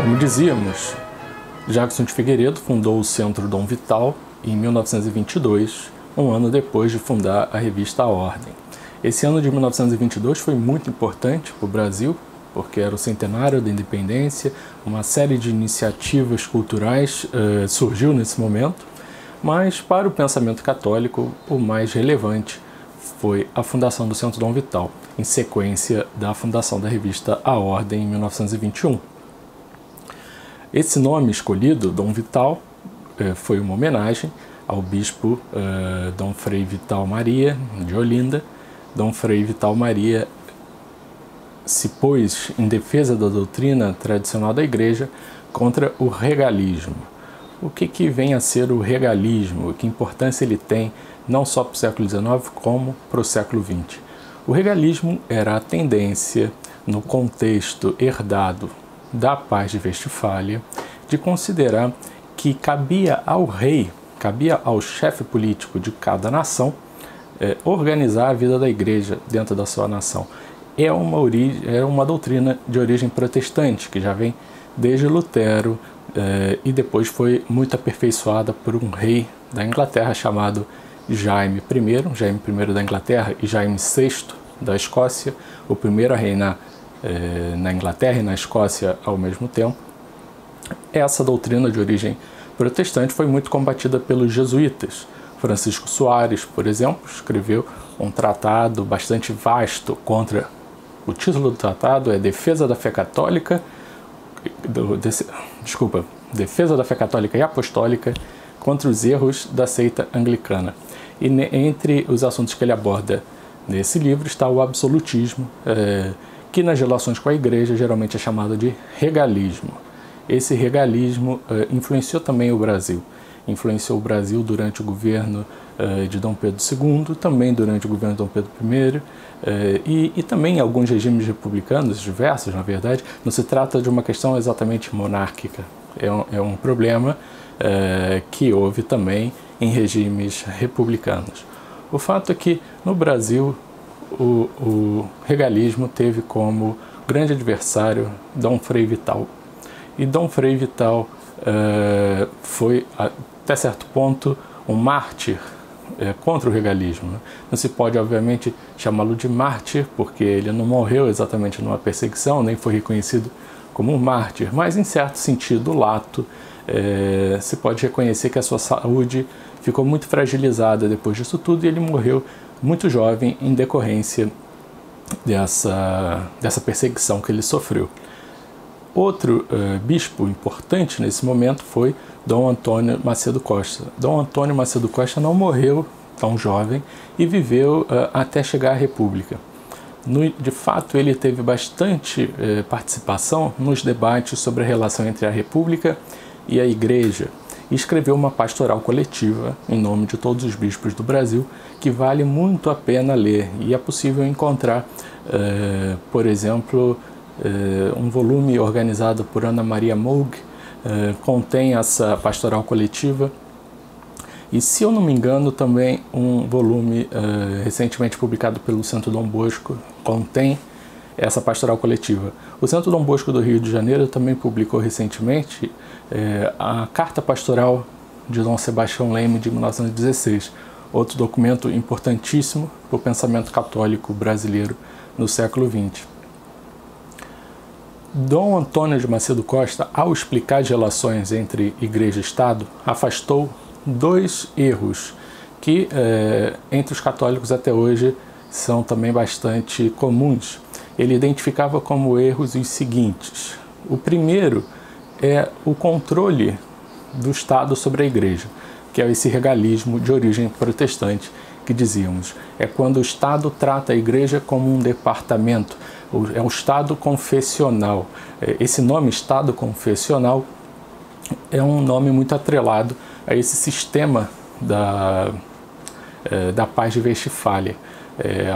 Como dizíamos, Jackson de Figueiredo fundou o Centro Dom Vital em 1922, um ano depois de fundar a revista A Ordem. Esse ano de 1922 foi muito importante para o Brasil, porque era o centenário da independência, uma série de iniciativas culturais surgiu nesse momento, mas para o pensamento católico o mais relevante foi a fundação do Centro Dom Vital, em sequência da fundação da revista A Ordem em 1921. Esse nome escolhido, Dom Vital, foi uma homenagem ao bispo Dom Frei Vital Maria, de Olinda. Dom Frei Vital Maria se pôs em defesa da doutrina tradicional da Igreja contra o regalismo. O que vem a ser o regalismo? Que importância ele tem não só para o século XIX, como para o século XX? O regalismo era a tendência, no contexto herdado da Paz de Westfália, de considerar que cabia ao rei, cabia ao chefe político de cada nação, organizar a vida da Igreja dentro da sua nação. É uma doutrina de origem protestante, que já vem desde Lutero e depois foi muito aperfeiçoada por um rei da Inglaterra chamado Jaime I da Inglaterra e Jaime VI da Escócia, o primeiro a reinar na Inglaterra e na Escócia ao mesmo tempo. Essa doutrina de origem protestante foi muito combatida pelos jesuítas. Francisco Soares, por exemplo, escreveu um tratado bastante vasto contra... O título do tratado é Defesa da Fé Católica, Defesa da Fé Católica e Apostólica contra os erros da seita anglicana. E entre os assuntos que ele aborda nesse livro está o absolutismo, que nas relações com a Igreja geralmente é chamado de regalismo. Esse regalismo influenciou também o Brasil. Influenciou o Brasil durante o governo de Dom Pedro II, também durante o governo de Dom Pedro I, e também em alguns regimes republicanos, diversos na verdade. Não se trata de uma questão exatamente monárquica, é um problema que houve também em regimes republicanos. O fato é que no Brasil o regalismo teve como grande adversário Dom Frei Vital. E Dom Frei Vital foi, até certo ponto, um mártir contra o regalismo. Não se pode, obviamente, chamá-lo de mártir, porque ele não morreu exatamente numa perseguição, nem foi reconhecido como um mártir, mas, em certo sentido lato, se pode reconhecer que a sua saúde ficou muito fragilizada depois disso tudo e ele morreu muito jovem em decorrência dessa perseguição que ele sofreu. Outro bispo importante nesse momento foi Dom Antônio Macedo Costa. Dom Antônio Macedo Costa não morreu tão jovem e viveu até chegar à República. De fato, ele teve bastante participação nos debates sobre a relação entre a República e a Igreja e escreveu uma pastoral coletiva em nome de todos os bispos do Brasil que vale muito a pena ler, e é possível encontrar, por exemplo, um volume organizado por Ana Maria Moog, contém essa pastoral coletiva, e, se eu não me engano, também um volume recentemente publicado pelo Centro Dom Bosco contém essa pastoral coletiva. O Centro Dom Bosco do Rio de Janeiro também publicou recentemente a Carta Pastoral de Dom Sebastião Leme, de 1916, outro documento importantíssimo para o pensamento católico brasileiro no século XX. Dom Antônio de Macedo Costa, ao explicar as relações entre Igreja e Estado, afastou dois erros que, entre os católicos até hoje, são também bastante comuns. Ele identificava como erros os seguintes. O primeiro é o controle do Estado sobre a Igreja, que é esse regalismo de origem protestante que dizíamos. É quando o Estado trata a Igreja como um departamento, é um Estado confessional. Esse nome Estado confessional é um nome muito atrelado a esse sistema da Paz de Westfália,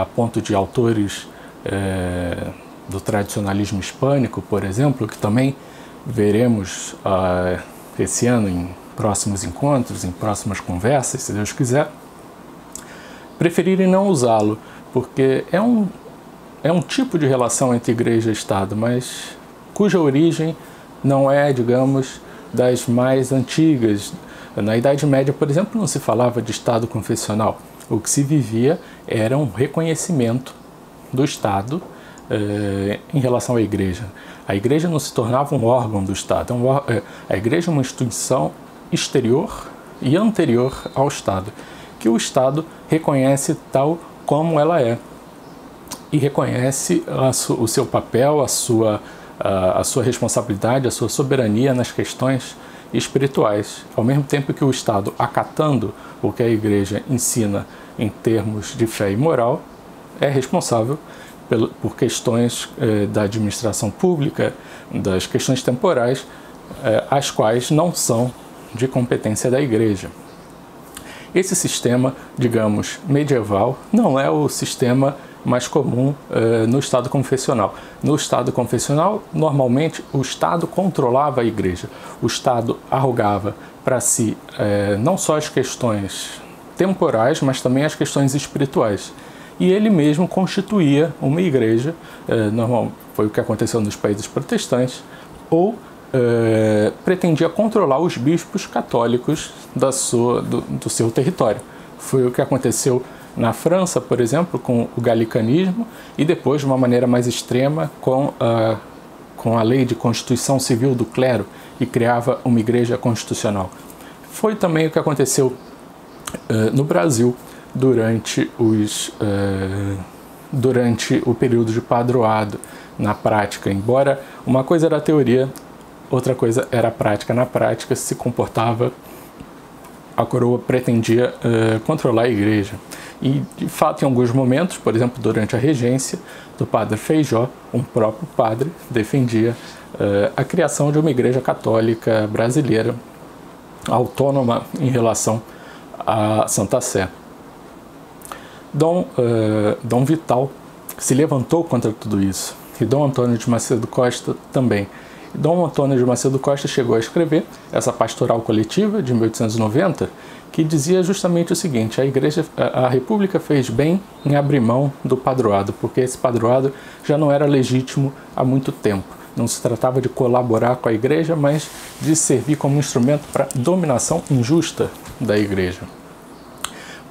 a ponto de autores do tradicionalismo hispânico, por exemplo, que também veremos esse ano em próximos encontros, em próximas conversas, se Deus quiser, preferirem não usá-lo, porque é um tipo de relação entre igreja e Estado, mas cuja origem não é, digamos, das mais antigas. Na Idade Média, por exemplo, não se falava de Estado confessional. O que se vivia era um reconhecimento do Estado em relação à Igreja. A Igreja não se tornava um órgão do Estado. A Igreja é uma instituição exterior e anterior ao Estado, que o Estado reconhece tal como ela é e reconhece o seu papel, a sua responsabilidade, a sua soberania nas questões espirituais, ao mesmo tempo que o Estado, acatando o que a Igreja ensina em termos de fé e moral, é responsável por questões da administração pública, das questões temporais, as quais não são de competência da Igreja. Esse sistema, digamos, medieval, não é o sistema mais comum no Estado confessional. No Estado confessional, normalmente, o Estado controlava a Igreja. O Estado arrogava para si não só as questões temporais, mas também as questões espirituais. E ele mesmo constituía uma igreja, foi o que aconteceu nos países protestantes, ou pretendia controlar os bispos católicos do seu território. Foi o que aconteceu na França, por exemplo, com o galicanismo, e depois, de uma maneira mais extrema, com a lei de constituição civil do clero, que criava uma igreja constitucional. Foi também o que aconteceu no Brasil durante o período de padroado, na prática. Embora uma coisa era a teoria, outra coisa era a prática. Na prática se comportava, a coroa pretendia controlar a igreja. E, de fato, em alguns momentos, por exemplo, durante a regência do padre Feijó, um próprio padre defendia a criação de uma igreja católica brasileira autônoma em relação à Santa Sé. Dom Vital se levantou contra tudo isso, e Dom Antônio de Macedo Costa também. Dom Antônio de Macedo Costa chegou a escrever essa pastoral coletiva de 1890, que dizia justamente o seguinte: a República fez bem em abrir mão do padroado, porque esse padroado já não era legítimo há muito tempo. Não se tratava de colaborar com a Igreja, mas de servir como instrumento para a dominação injusta da Igreja.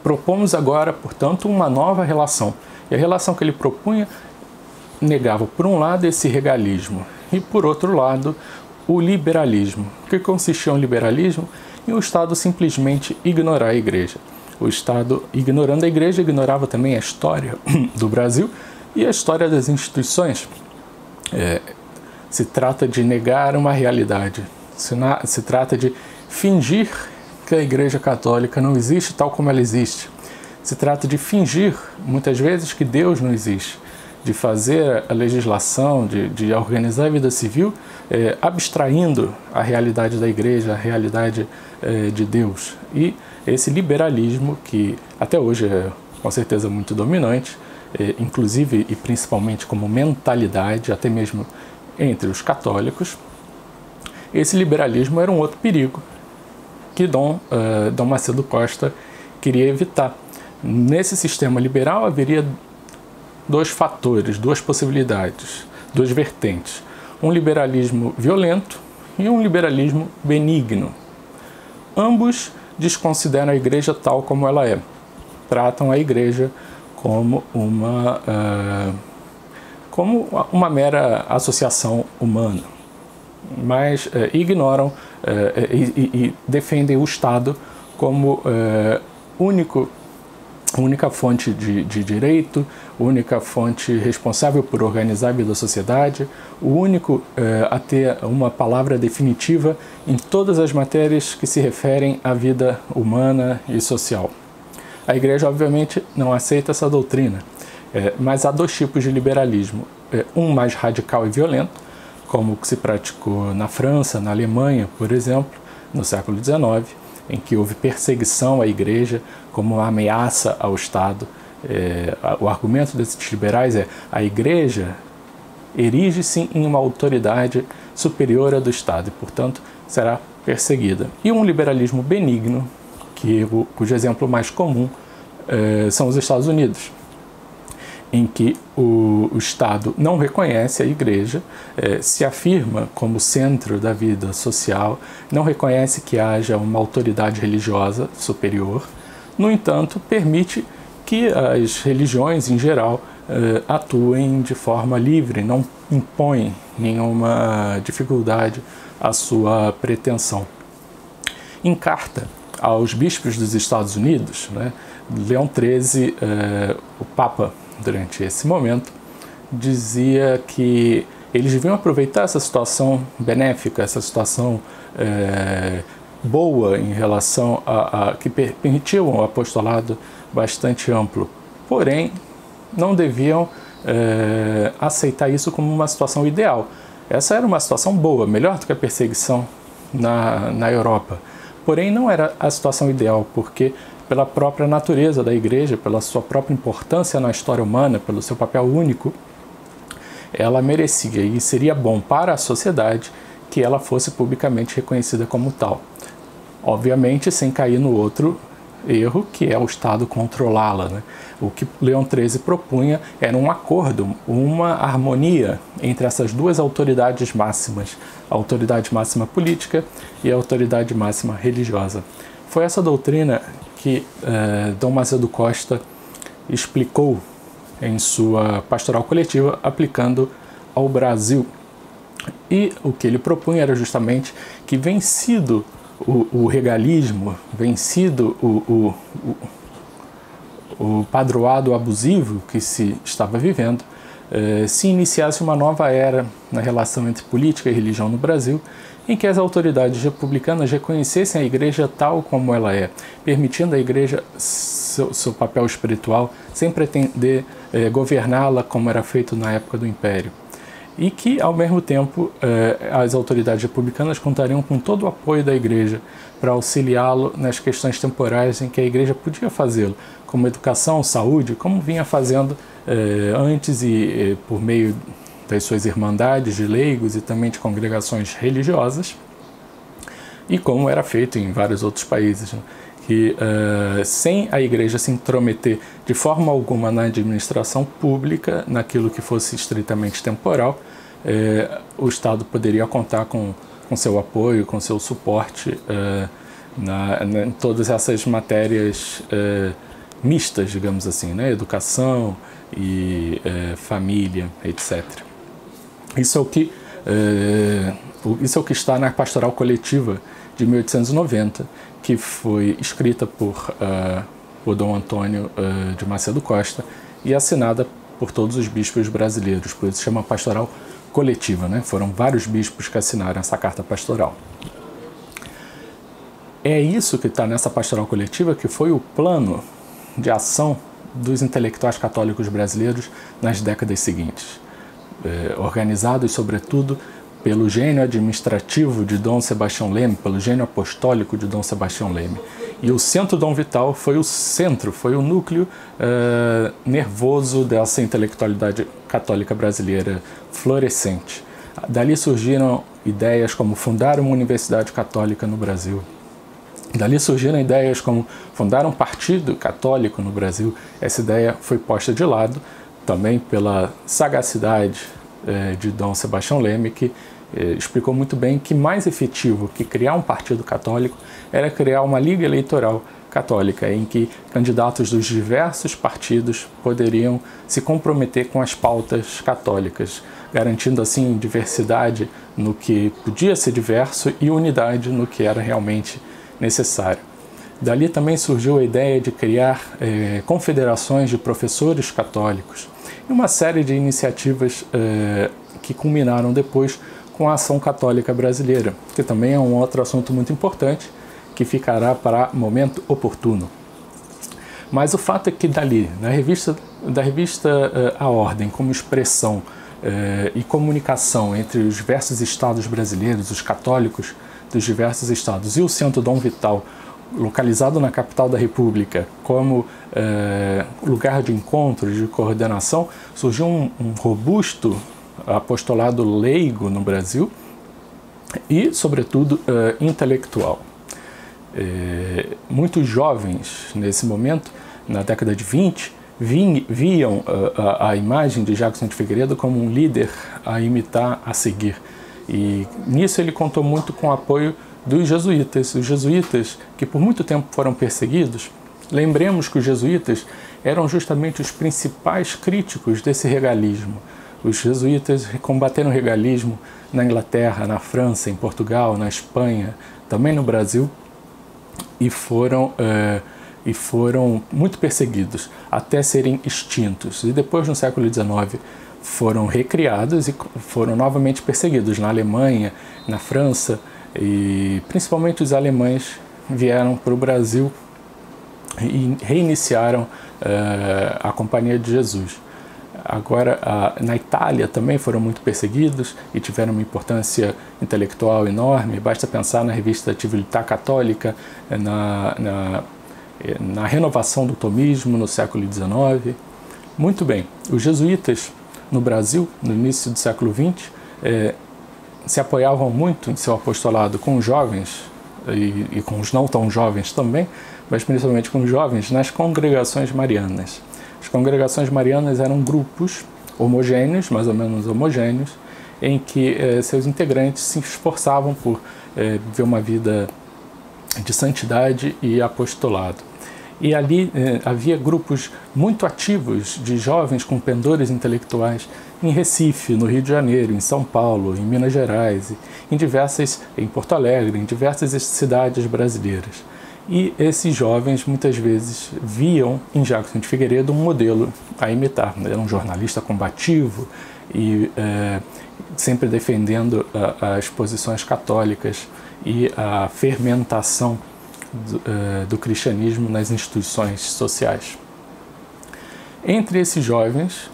Propomos agora, portanto, uma nova relação. E a relação que ele propunha negava, por um lado, esse regalismo e, por outro lado, o liberalismo. O que consistia o liberalismo? Em o Estado simplesmente ignorar a Igreja. O Estado, ignorando a Igreja, ignorava também a história do Brasil e a história das instituições. Se trata de negar uma realidade. Se trata de fingir que a Igreja Católica não existe tal como ela existe. Se trata de fingir, muitas vezes, que Deus não existe, de fazer a legislação, de organizar a vida civil, abstraindo a realidade da Igreja, a realidade de Deus. E esse liberalismo, que até hoje é com certeza muito dominante, inclusive e principalmente como mentalidade, até mesmo entre os católicos, esse liberalismo era um outro perigo que Dom Macedo Costa queria evitar. Nesse sistema liberal haveria dois fatores, duas possibilidades, duas vertentes. Um liberalismo violento e um liberalismo benigno. Ambos desconsideram a Igreja tal como ela é. Tratam a Igreja como uma mera associação humana. Mas ignoram e defendem o Estado como única fonte de direito, única fonte responsável por organizar a vida da sociedade, o único a ter uma palavra definitiva em todas as matérias que se referem à vida humana e social. A Igreja, obviamente, não aceita essa doutrina, mas há dois tipos de liberalismo. Um mais radical e violento, como o que se praticou na França, na Alemanha, por exemplo, no século XIX, em que houve perseguição à Igreja como uma ameaça ao Estado. O argumento desses liberais é: a Igreja erige-se em uma autoridade superior à do Estado e, portanto, será perseguida. E um liberalismo benigno, cujo exemplo mais comum são os Estados Unidos. em que o Estado não reconhece a Igreja, se afirma como centro da vida social, não reconhece que haja uma autoridade religiosa superior, no entanto, permite que as religiões, em geral, atuem de forma livre, não impõem nenhuma dificuldade à sua pretensão. Em carta aos bispos dos Estados Unidos, né, Leão XIII, o Papa, durante esse momento, dizia que eles deviam aproveitar essa situação benéfica, essa situação boa em relação que permitiu um apostolado bastante amplo. Porém, não deviam aceitar isso como uma situação ideal. Essa era uma situação boa, melhor do que a perseguição na Europa. Porém, não era a situação ideal, porque pela própria natureza da Igreja, pela sua própria importância na história humana, pelo seu papel único, ela merecia e seria bom para a sociedade que ela fosse publicamente reconhecida como tal. Obviamente, sem cair no outro erro, que é o Estado controlá-la, né? O que Leão XIII propunha era um acordo, uma harmonia entre essas duas autoridades máximas, a autoridade máxima política e a autoridade máxima religiosa. Foi essa doutrina que Dom Macedo Costa explicou em sua pastoral coletiva, aplicando ao Brasil. E o que ele propunha era justamente que, vencido o regalismo, vencido o padroado abusivo que se estava vivendo, se iniciasse uma nova era na relação entre política e religião no Brasil, em que as autoridades republicanas reconhecessem a Igreja tal como ela é, permitindo à Igreja seu papel espiritual, sem pretender governá-la como era feito na época do Império. E que, ao mesmo tempo, as autoridades republicanas contariam com todo o apoio da Igreja para auxiliá-lo nas questões temporais em que a Igreja podia fazê-lo, como educação, saúde, como vinha fazendo antes e por meio das suas irmandades de leigos e também de congregações religiosas, e como era feito em vários outros países, né? Que sem a Igreja se intrometer de forma alguma na administração pública, naquilo que fosse estritamente temporal, o Estado poderia contar com seu apoio, com seu suporte em todas essas matérias mistas, digamos assim, né? Educação e família, etc. Isso é o que está na Pastoral Coletiva de 1890, que foi escrita por Dom Antônio de Macedo Costa e assinada por todos os bispos brasileiros, por isso se chama Pastoral Coletiva, né? Foram vários bispos que assinaram essa carta pastoral. É isso que está nessa Pastoral Coletiva, que foi o plano de ação dos intelectuais católicos brasileiros nas décadas seguintes, organizados, sobretudo, pelo gênio administrativo de Dom Sebastião Leme, pelo gênio apostólico de Dom Sebastião Leme. E o Centro Dom Vital foi o núcleo nervoso dessa intelectualidade católica brasileira florescente. Dali surgiram ideias como fundar uma universidade católica no Brasil. Dali surgiram ideias como fundar um partido católico no Brasil. Essa ideia foi posta de lado também pela sagacidade de Dom Sebastião Leme, que explicou muito bem que mais efetivo que criar um partido católico era criar uma liga eleitoral católica, em que candidatos dos diversos partidos poderiam se comprometer com as pautas católicas, garantindo assim diversidade no que podia ser diverso e unidade no que era realmente necessário. Dali também surgiu a ideia de criar confederações de professores católicos e uma série de iniciativas que culminaram depois com a Ação Católica Brasileira, que também é um outro assunto muito importante, que ficará para momento oportuno. Mas o fato é que dali, da revista A Ordem, como expressão e comunicação entre os diversos estados brasileiros, os católicos dos diversos estados, e o Centro Dom Vital, localizado na capital da República, como lugar de encontro, de coordenação, surgiu um robusto apostolado leigo no Brasil e, sobretudo, intelectual. Muitos jovens, nesse momento, na década de 20, viam a imagem de Jackson de Figueiredo como um líder a imitar, a seguir. E nisso ele contou muito com o apoio dos jesuítas. Os jesuítas, que por muito tempo foram perseguidos, lembremos que os jesuítas eram justamente os principais críticos desse regalismo. Os jesuítas combateram o regalismo na Inglaterra, na França, em Portugal, na Espanha, também no Brasil, e foram muito perseguidos, até serem extintos. E depois, no século XIX, foram recriados e foram novamente perseguidos na Alemanha, na França, e principalmente os alemães vieram para o Brasil e reiniciaram a Companhia de Jesus. Agora, na Itália também foram muito perseguidos e tiveram uma importância intelectual enorme. Basta pensar na revista Civiltà Católica, na renovação do tomismo no século XIX. Muito bem, os jesuítas no Brasil, no início do século XX, se apoiavam muito em seu apostolado com os jovens e com os não tão jovens também, mas principalmente com os jovens, nas congregações marianas. As congregações marianas eram grupos homogêneos, mais ou menos homogêneos, em que seus integrantes se esforçavam por viver uma vida de santidade e apostolado. E ali havia grupos muito ativos de jovens com pendores intelectuais em Recife, no Rio de Janeiro, em São Paulo, em Minas Gerais, em Porto Alegre, em diversas cidades brasileiras. E esses jovens muitas vezes viam em Jackson de Figueiredo um modelo a imitar. Era um jornalista combativo e sempre defendendo as posições católicas e a fermentação do cristianismo nas instituições sociais. Entre esses jovens,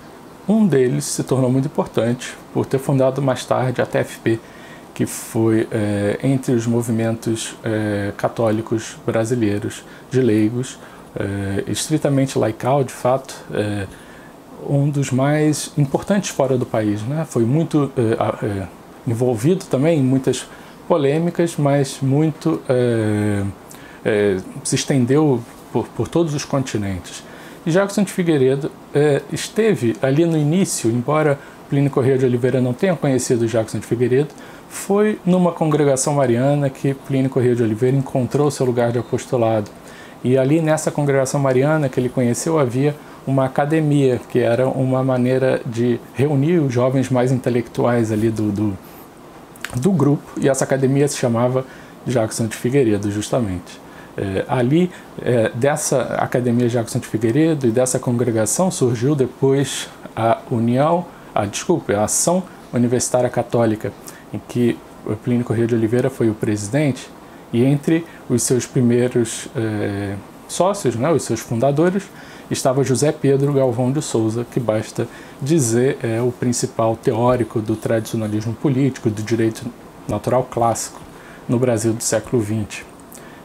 um deles se tornou muito importante por ter fundado mais tarde a TFP, que foi entre os movimentos católicos brasileiros de leigos, estritamente laical, de fato, um dos mais importantes fora do país, né? Foi muito envolvido também em muitas polêmicas, mas muito se estendeu por todos os continentes. E Jackson de Figueiredo esteve ali no início, embora Plínio Corrêa de Oliveira não tenha conhecido Jackson de Figueiredo, foi numa congregação mariana que Plínio Corrêa de Oliveira encontrou seu lugar de apostolado. E ali nessa congregação mariana que ele conheceu havia uma academia, que era uma maneira de reunir os jovens mais intelectuais ali do grupo, e essa academia se chamava Jackson de Figueiredo, justamente. Dessa Academia Jackson de Figueiredo e dessa congregação surgiu depois a Ação Universitária Católica, em que Plínio Corrêa de Oliveira foi o presidente, e entre os seus primeiros sócios, né, os seus fundadores, estava José Pedro Galvão de Souza, que basta dizer é o principal teórico do tradicionalismo político, do direito natural clássico no Brasil do século XX.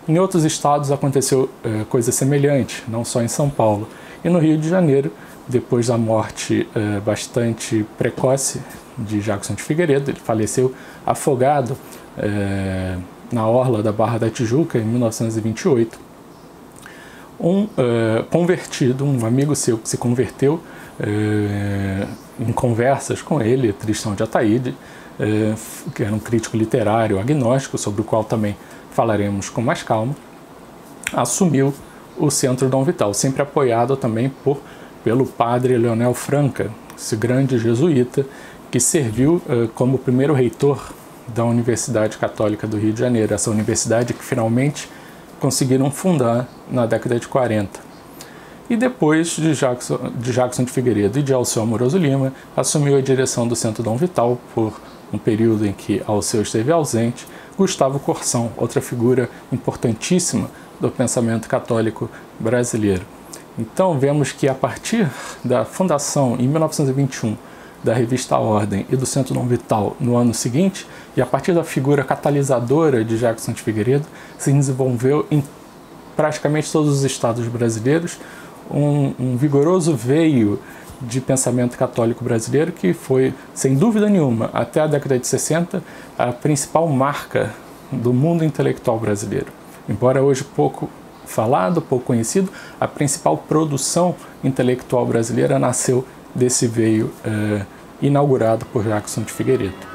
Em outros estados aconteceu coisa semelhante, não só em São Paulo. E no Rio de Janeiro, depois da morte bastante precoce de Jackson de Figueiredo, ele faleceu afogado na orla da Barra da Tijuca em 1928. Um convertido, um amigo seu que se converteu em conversas com ele, Tristão de Ataíde, que era um crítico literário agnóstico, sobre o qual também falaremos com mais calma, assumiu o Centro Dom Vital, sempre apoiado também pelo padre Leonel Franca, esse grande jesuíta que serviu como primeiro reitor da Universidade Católica do Rio de Janeiro, essa universidade que finalmente conseguiram fundar na década de 40. E depois de Jackson de Figueiredo e de Alceu Amoroso Lima, assumiu a direção do Centro Dom Vital por um período em que Alceu esteve ausente, Gustavo Corsão, outra figura importantíssima do pensamento católico brasileiro. Então vemos que a partir da fundação em 1921 da revista Ordem e do Centro Dom Vital no ano seguinte, e a partir da figura catalisadora de Jackson de Figueiredo, se desenvolveu em praticamente todos os estados brasileiros um vigoroso veio de pensamento católico brasileiro que foi, sem dúvida nenhuma, até a década de 60, a principal marca do mundo intelectual brasileiro. Embora hoje pouco falado, pouco conhecido. A principal produção intelectual brasileira nasceu desse veio inaugurado por Jackson de Figueiredo.